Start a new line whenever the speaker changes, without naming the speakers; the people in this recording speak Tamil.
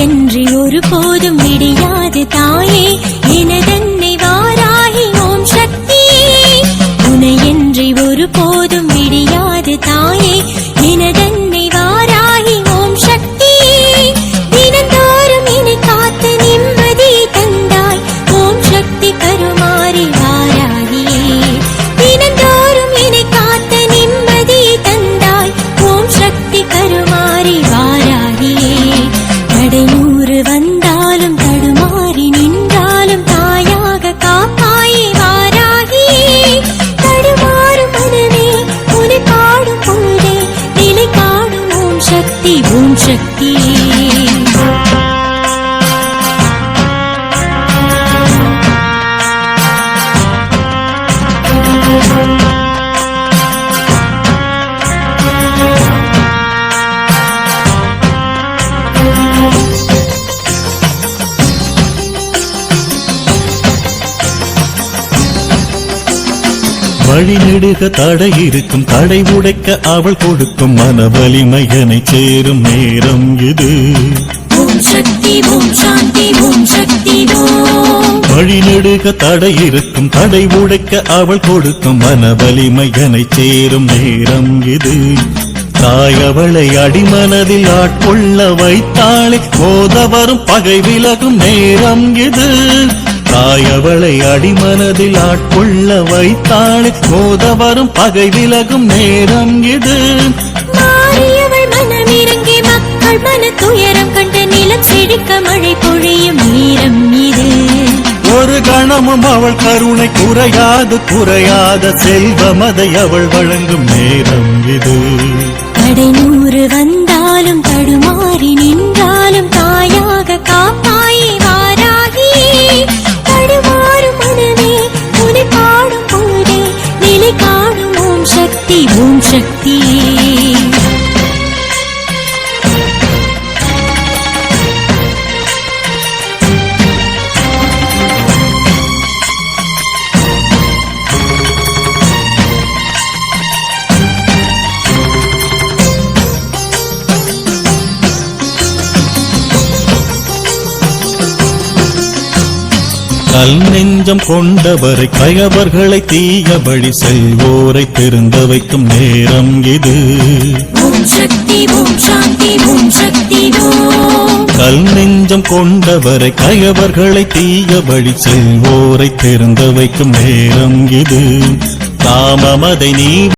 உனையன்றி ஒருபோதும் விடியாது தாயே எனதன்னை வாராகி ஓம் சக்தியே உனையன்றி ஒருபோதும் விடியாது தாயே எனதன்னை வாராகி ஓம் சக்தியே தினந்தோறும் என்னை காத்து நிம்மதியை தந்தாய் ஓம் சக்தி கருமாறி வாராகியே தினந்தோறும் என்னை காத்து நிம்மதியை தந்தாய் ஓம் சக்தி கருமாறி வாராகியே தடைநூறு வந்தாலும் தடுமாறி நின்றாலும் தாயாக காப்பாயே வாராகியே தடுமாறும் மனமே உன்னை பாடும் பொழுதே நிலை காணும் ஓம் சக்தியே
வழிநெடுக தடை இருக்கும் தடை உடைக்க அவள் கொடுக்கும் மன வலிமையனை சேரும் நேரம் இது
ஓம் சக்தி ஓம் சாந்தி ஓம் சக்தி ஓம்
வழிநெடுக தடை இருக்கும் தடை உடைக்க அவள் கொடுக்கும் மன வலிமையனை சேரும் நேரம் இது தாய் அவளை அடிமனதில் ஆட்கொள்ள வைத்தாளே மோத வரும் பகை விலகும் நேரம் இது தாய் அவளை அடிமனதில் ஆட்கொள்ள வைத்தாளே மோத வரும் பகை விலகும் நேரம் இது
மாறியவள் மனமிறங்கி மக்கள் மன துயரம் கண்ட நிலம் செழிக்க மழை பொழியும் நேரம் இது
ஒரு கணமும் அவள் கருணை குறையாத செல்வமதை அவள் வழங்கும் நேரம் இது
தடைநூறு வந்தாலும் தடுமாறி நின்றாலும் தாயாக காப்பாயே வாராகியே தடுமாறும் மனமே உன்னை பாடும் பொழுதே நிலை காணும் ஓம் சக்தியே
கல் நெஞ்சம் கொண்டவரை கயவர்களை தீயபடி செல்வோரை திருந்த வைக்கும் நேரம் இது
ஓம் சக்தி ஓம் சாந்தி ஓம் சக்தி ஓம்
கல் நெஞ்சம் கொண்டவரை கயவர்களை தீயபடி செல்வோரை திருந்த வைக்கும் நேரம் இது காமமதை நீ